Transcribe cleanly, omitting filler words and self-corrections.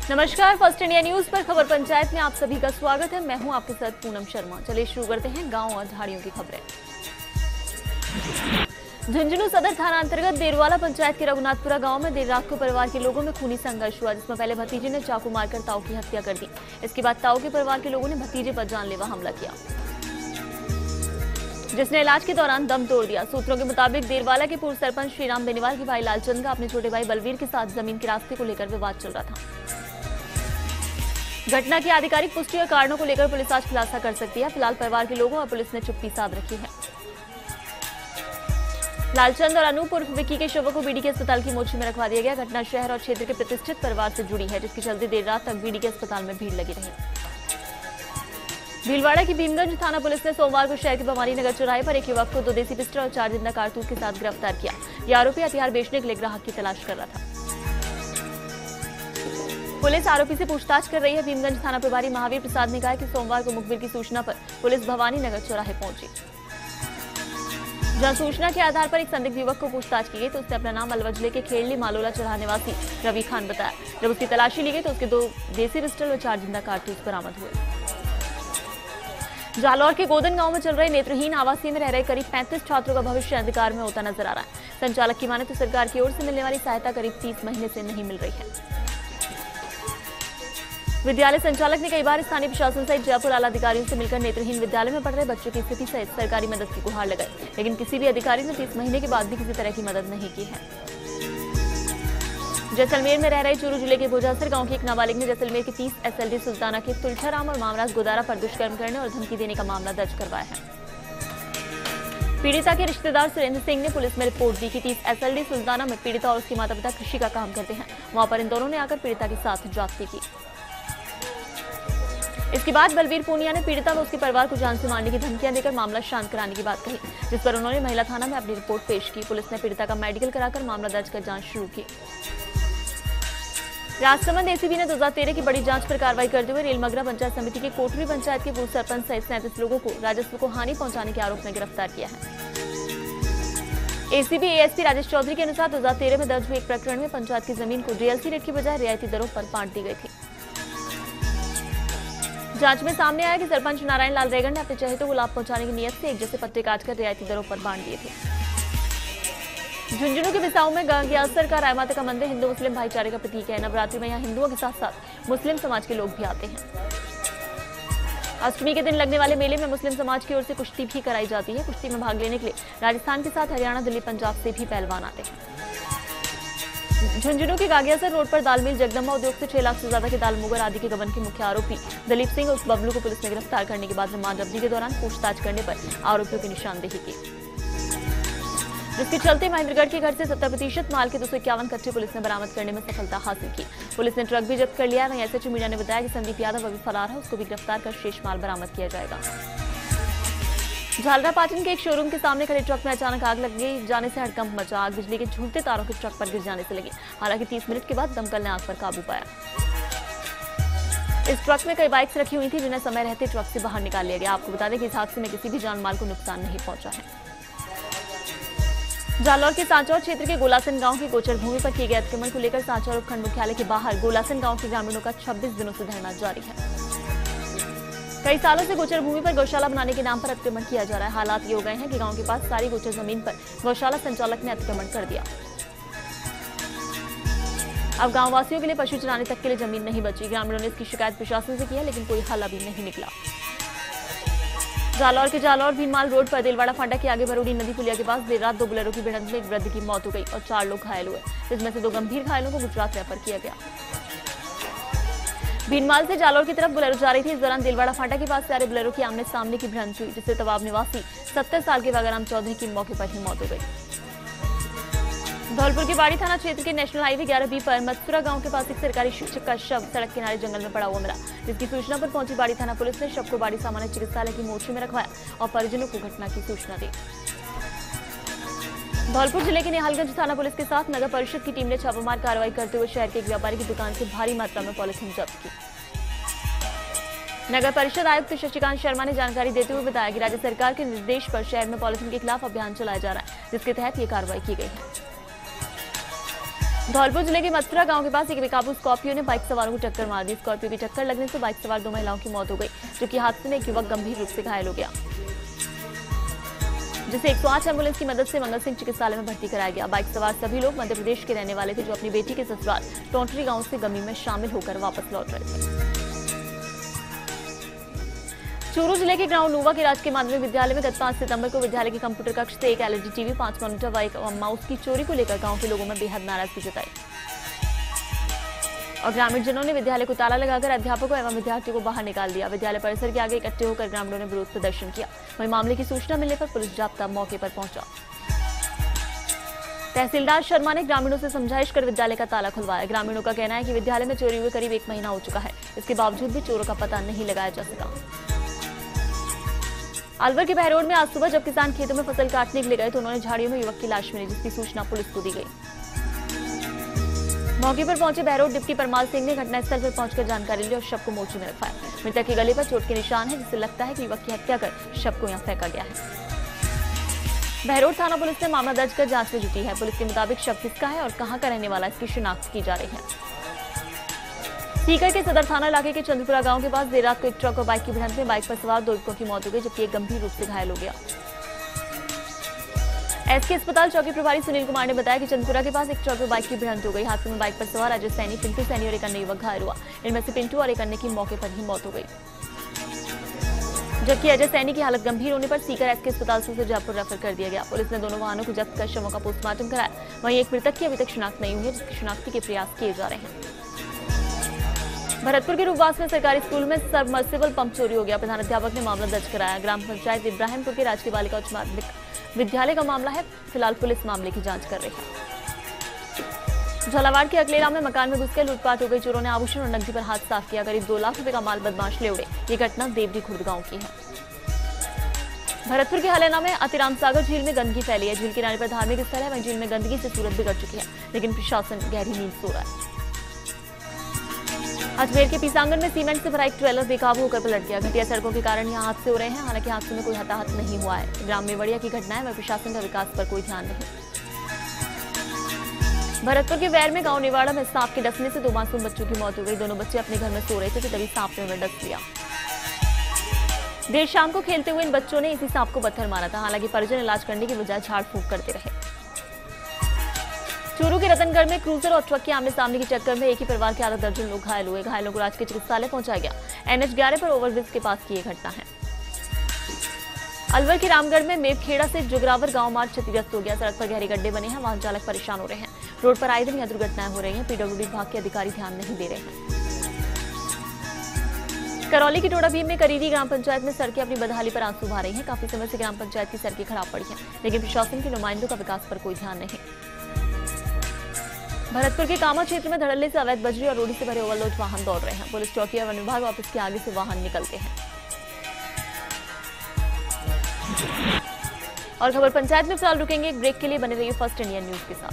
नमस्कार, first India news पर खबर पंचायत में आप सभी का स्वागत है। मैं हूं आपके साथ पूनम शर्मा। चलिए शुरू करते हैं गांव और झाड़ियों की खबरें। झुंझुनू सदर थाना अंतर्गत देरवाला पंचायत के रघुनाथपुरा गांव में देर रात को परिवार के लोगों में खूनी संघर्ष हुआ, जिसमें पहले भतीजे ने चाकू मारकर ताऊ की हत्या कर दी। इसके बाद ताऊ के परिवार के लोगों ने भतीजे पर जानलेवा हमला किया, जिसने इलाज के दौरान दम तोड़ दिया। सूत्रों के मुताबिक देरवाला के पूर्व सरपंच श्रीराम बेनीवाल के भाई लालचंद का अपने छोटे भाई बलवीर के साथ जमीन के रास्ते को लेकर विवाद चल रहा था। घटना की आधिकारिक पुष्टि और कारणों को लेकर पुलिस आज खुलासा कर सकती है। फिलहाल परिवार के लोगों और पुलिस ने चुप्पी साध रखी है। लालचंद और अनूप उर्फ विक्की के शवों को बीडी के अस्पताल की मोर्ची में रखवा दिया गया। घटना शहर और क्षेत्र के प्रतिष्ठित परिवार से जुड़ी है, जिसके चलते देर रात तक बीडी के अस्पताल में भीड़ लगी रही। भीलवाड़ा की भीमगंज थाना पुलिस ने सोमवार को शहर के भवानी नगर चौराहे पर एक युवक को 2 देसी पिस्टल और 4 जिंदा कारतूस के साथ गिरफ्तार किया। यह आरोपी हथियार बेचने के लिए ग्राहक की तलाश कर रहा था। पुलिस आरोपी से पूछताछ कर रही है। भीमगंज थाना प्रभारी महावीर प्रसाद ने कहा कि सोमवार को मुखबिर की सूचना पर पुलिस भवानी नगर चौराहे पहुंची, जहां सूचना के आधार पर एक संदिग्ध युवक को पूछताछ की गई तो उसने अपना नाम अलवर जिले के खेड़ली मालोला चौराहा निवासी रवि खान बताया। जब उसकी तलाशी ली गई तो उसके 2 देसी पिस्टल और 4 जिंदा कारतूस बरामद हुए। जालौर के गोदन गांव में चल रहे नेत्रहीन आवासीय में रह रहे करीब 35 छात्रों का भविष्य अंधकार में होता नजर आ रहा है। संचालक की माने तो सरकार की ओर से मिलने वाली सहायता करीब 30 महीने से नहीं मिल रही है। विद्यालय संचालक ने कई बार स्थानीय प्रशासन सहित जयपुर आला अधिकारियों से मिलकर नेत्रहीन विद्यालय में पढ़ रहे बच्चों की स्थिति सहित सरकारी मदद की गुहार लगाई, लेकिन किसी भी अधिकारी ने 30 महीने के बाद भी किसी तरह की मदद नहीं की है। जैसलमेर में रह रहे चूरू जिले के भोजासर गांव की एक नाबालिग ने जैसलमेर के 30 SLD सुल्ताना के तुलछाराम और मामराज गोदारा पर दुष्कर्म करने और धमकी देने का मामला दर्ज करवाया है। पीड़िता के रिश्तेदार सुरेंद्र सिंह ने पुलिस में रिपोर्ट दी कि 30 SLD सुल्ताना में पीड़िता और उसके माता पिता कृषि का काम करते हैं। वहां पर इन दोनों ने आकर पीड़िता के साथ ज्यादती की। इसके बाद बलवीर पूनिया ने पीड़िता व उसके परिवार को जान से मारने की धमकियां देकर मामला शांत कराने की बात कही, जिस पर उन्होंने महिला थाना में अपनी रिपोर्ट पेश की। पुलिस ने पीड़िता का मेडिकल कराकर मामला दर्ज कर जांच शुरू की। राजसमंद एसीबी ने 2013 की बड़ी जांच पर कार्रवाई करते हुए रेलमगरा पंचायत समिति के कोटरी पंचायत के पूर्व सरपंच सहित 37 लोगों को राजस्व को हानि पहुंचाने के आरोप में गिरफ्तार किया है। एसीबी ASP राजेश चौधरी के अनुसार 2013 में दर्ज हुए एक प्रकरण में पंचायत की जमीन को DLC रेट की बजाय रियायती दरों पर बांट दी गई थी। जांच में सामने आया कि सरपंच नारायण लाल रेगड़ ने अपने चहेतों को लाभ पहुंचाने की नियत से एक जैसे पट्टे काटकर रियायती दरों पर बांट दिए थे। झुंझुनू के बिसाऊ में गांगियासर का राय माता का मंदिर हिंदू मुस्लिम भाईचारे का प्रतीक है। नवरात्रि में यहाँ हिंदुओं के साथ साथ मुस्लिम समाज के लोग भी आते हैं। अष्टमी के दिन लगने वाले मेले में मुस्लिम समाज की ओर से कुश्ती भी कराई जाती है। कुश्ती में भाग लेने के लिए राजस्थान के साथ हरियाणा, दिल्ली, पंजाब से भी पहलवान आते हैं। झुंझुनू के गागियासर रोड पर दाल मिल जगदम्बा उद्योग से 6 लाख से ज्यादा के दाल मुगर आदि के गबन के मुख्य आरोपी दलीप सिंह उर्फ बबलू को पुलिस ने गिरफ्तार करने के बाद रिमांड अवधि के दौरान पूछताछ करने पर आरोपियों की निशानदेही की, जिसके चलते महेंद्रगढ़ के घर से 70% माल के 251 कट्टे पुलिस ने बरामद करने में सफलता हासिल की। पुलिस ने ट्रक भी जब्त कर लिया। वहीं SHO मीडिया ने बताया कि संदीप यादव अभी फरार है, उसको भी गिरफ्तार कर शेष माल बरामद किया जाएगा। झालरापाटन के एक शोरूम के सामने खड़े ट्रक में अचानक आग लग गई, जाने से हड़कंप मचा। आग बिजली के झूलते तारों के ट्रक पर गिर जाने से लगी। हालांकि 30 मिनट के बाद दमकल ने आग पर काबू पाया। इस ट्रक में कई बाइक्स रखी हुई थी, जिन्हें समय रहते ट्रक से बाहर निकाल लिया गया। आपको बता दें कि इस हादसे में किसी भी जान माल को नुकसान नहीं पहुंचा है। जालौर के सांचौर क्षेत्र के गोलासन गांव की गोचर भूमि पर किए गए अतिक्रमण को लेकर सांचौर उपखंड मुख्यालय के बाहर गोलासन गांव के ग्रामीणों का 26 दिनों से धरना जारी है। कई सालों से गोचर भूमि पर गौशाला बनाने के नाम पर अतिक्रमण किया जा रहा है। हालात ये हो गए हैं कि गांव के पास सारी गोचर जमीन पर गौशाला संचालक ने अतिक्रमण कर दिया। अब गांव वासियों के लिए पशु चराने तक के लिए जमीन नहीं बची। ग्रामीणों ने इसकी शिकायत प्रशासन से की है, लेकिन कोई हल अभी नहीं निकला। जालौर के जालौर भीनमाल रोड पर देलवाड़ा फांडा के आगे बरूडी नदी पुलिया के पास देर रात 2 बोलेरो की भिड़ंत में एक वृद्ध की मौत हो गई और 4 लोग घायल हुए, जिसमें से 2 गंभीर घायलों को गुजरात रेफर किया गया। भीनमाल से जालौर की तरफ बोलेरो जा रही थी। इस दौरान देलवाड़ा फांडा के पास से आ रहे बोलेरो की आमने सामने की भिड़ंत हुई, जिससे तवाब निवासी 70 साल के बागाराम चौधरी की मौके पर ही मौत हो गई। धौलपुर के बाड़ी थाना क्षेत्र के नेशनल हाईवे 11B पर मत्सुरा गांव के पास एक सरकारी शिक्षक का शव सड़क किनारे जंगल में पड़ा हुआ मिला, जिसकी सूचना पर पहुंची बाड़ी थाना पुलिस ने शव को बाड़ी सामान्य चिकित्सालय की मोर्चे में रखवाया और परिजनों को घटना की सूचना दी। धौलपुर जिले के निहालगंज थाना पुलिस के साथ नगर परिषद की टीम ने छापामार कार्रवाई करते हुए शहर के एक व्यापारी की दुकान से भारी मात्रा में पॉलिथीन जब्त की। नगर परिषद आयुक्त शशिकांत शर्मा ने जानकारी देते हुए बताया कि राज्य सरकार के निर्देश पर शहर में पॉलिथीन के खिलाफ अभियान चलाया जा रहा है, जिसके तहत ये कार्रवाई की गई है। धौलपुर जिले के मथुरा गांव के पास एक बेकाबू स्कॉर्पियो ने बाइक सवारों को टक्कर मार दी। स्कॉर्पियो की टक्कर लगने से बाइक सवार 2 महिलाओं की मौत हो गई, जबकि हादसे में एक युवक गंभीर रूप से घायल हो गया, जिसे 108 एम्बुलेंस की मदद से मंगल सिंह चिकित्सालय में भर्ती कराया गया। बाइक सवार सभी लोग मध्य प्रदेश के रहने वाले थे, जो अपनी बेटी के ससुराल टोंटरी गांव से गमी में शामिल होकर वापस लौट रहे थे। चूरू जिले के ग्राउंड नूवा के राजकीय माध्यमिक विद्यालय में गत 5 सितंबर को विद्यालय के कंप्यूटर कक्ष से एक एलईडी टीवी, 5 मॉनिटर व एक माउस की चोरी को लेकर गांव के लोगों में बेहद नाराजगी जताई और ग्रामीणजनों ने विद्यालय को ताला लगाकर अध्यापकों एवं विद्यार्थियों को बाहर निकाल दिया। विद्यालय परिसर के आगे इकट्ठे होकर ग्रामीणों ने विरोध प्रदर्शन किया। वहीं मामले की सूचना मिलने पर पुलिस जाब्ता मौके पर पहुंचा। तहसीलदार शर्मा ने ग्रामीणों से समझाइश कर विद्यालय का ताला खुलवाया। ग्रामीणों का कहना है कि विद्यालय में चोरी हुए करीब 1 महीना हो चुका है, इसके बावजूद भी चोरों का पता नहीं लगाया जा सका। अलवर के बहरोड में आज सुबह जब किसान खेतों में फसल काटने के लिए गए तो उन्होंने झाड़ियों में युवक की लाश मिली, जिसकी सूचना पुलिस को दी गई। मौके पर पहुंचे बहरोड डिप्टी परमाल सिंह ने घटनास्थल पर पहुंचकर जानकारी ली और शव को मोर्चे में रखवाया। मृतक के गले पर चोट के निशान है, जिससे लगता है कि युवक की हत्या कर शव को यहां फेंका गया है। बहरोड थाना पुलिस ने मामला दर्ज कर जांच में जुटी है। पुलिस के मुताबिक शव किसका है और कहां का रहने वाला, इसकी शिनाख्त की जा रही है। सीकर के सदर थाना इलाके के चंद्रपुरा गांव के पास देर रात को एक ट्रक और बाइक की भिड़ंत में बाइक पर सवार 2 युवकों की मौत हो गई, जबकि एक गंभीर रूप से घायल हो गया। एसके अस्पताल चौकी प्रभारी सुनील कुमार ने बताया कि चंद्रपुरा के पास एक ट्रक और बाइक की भिड़ंत हो गई। हादसे में बाइक पर सवार अजय सैनी, पिंटू सैनी और एक अन्य युवक घायल हुआ। इनमें से पिंटू और एक अन्य की मौके पर ही मौत हो गई, जबकि अजय सैनी की हालत गंभीर होने पर सीकर एसके अस्पताल से जयपुर रेफर कर दिया गया। पुलिस ने दोनों वाहनों को जब्त कर शवों का पोस्टमार्टम कराया। वहीं एक मृतक की अभी तक शिनाख्त नहीं हुई है, जिसकी शिनाख्ती के प्रयास किए जा रहे हैं। भरतपुर के रूपवास में सरकारी स्कूल में सबमर्सिबल पंप चोरी हो गया। प्रधानाध्यापक ने मामला दर्ज कराया। ग्राम पंचायत इब्राहिमपुर के राजकीय बालिका उच्च माध्यमिक विद्यालय का मामला है। फिलहाल पुलिस मामले की जांच कर रही है। झालावाड़ के अकलेरा में मकान में घुसकर लूटपाट हो गई। चोरों ने आभूषण और नकदी पर हाथ साफ किया। करीब 2 लाख रुपए का माल बदमाश ले उड़े। ये घटना देवरी खुर्द गांव की है। भरतपुर के हलेना में अतिराम सागर झील में गंदगी फैली है। झील किनारे पर धार्मिक स्थल है, वहीं झील में गंदगी से सूरत बिगड़ चुकी है, लेकिन प्रशासन गहरी नींद सो रहा है। अजमेर के पीसांगन में सीमेंट से भरा एक ट्रेलर बेकाबू होकर पलट गया। घटिया सड़कों के कारण यहाँ हादसे हो रहे हैं। हालांकि हादसे में कोई हताहत नहीं हुआ है। ग्राम मेवड़िया की घटना है, वह प्रशासन का विकास पर कोई ध्यान नहीं। भरतपुर के वैर में गांव निवाड़ा में सांप के डसने से 2 मासूम बच्चों की मौत हो गई। दोनों बच्चे अपने घर में सो रहे थे कि तभी सांप ने उन्हें डस लिया। देर शाम को खेलते हुए इन बच्चों ने इसी सांप को पत्थर मारा था। हालांकि परिजन इलाज करने की बजाय झाड़ फूंक करते रहे। चूरू के रतनगढ़ में क्रूजर और ट्रक के आमने सामने की टक्कर में एक ही परिवार के आधा दर्जन लोग घायल हुए। घायलों को राजकीय चिकित्सालय पहुंचाया गया। NH 11 पर ओवरब्रिज के पास की यह घटना है। अलवर के रामगढ़ में मेवखेड़ा से जुगरावर गांव मार्ग क्षतिग्रस्त हो गया। सड़क पर गहरे गड्ढे बने हैं, वाहन चालक परेशान हो रहे हैं। रोड पर आए दिन यह दुर्घटनाएं हो रही हैं। PWD विभाग के अधिकारी ध्यान नहीं दे रहे हैं। करौली की टोड़ा भीम में करीरी ग्राम पंचायत में सड़कें अपनी बदहाली पर आंसू बहा रही हैं। काफी समय से ग्राम पंचायत की सड़कें खराब पड़ी हैं, लेकिन प्रशासन के नुमाइंदों का विकास पर कोई ध्यान नहीं। भरतपुर के कामा क्षेत्र में धड़ल्ले से अवैध बजरी और रोडी से भरे ओवरलोड वाहन दौड़ रहे हैं। पुलिस चौकी और वन विभाग ऑफिस के आगे से वाहन निकलते हैं। और खबर पंचायत में फिलहाल रुकेंगे एक ब्रेक के लिए। बने रहिए फर्स्ट इंडियन न्यूज के साथ।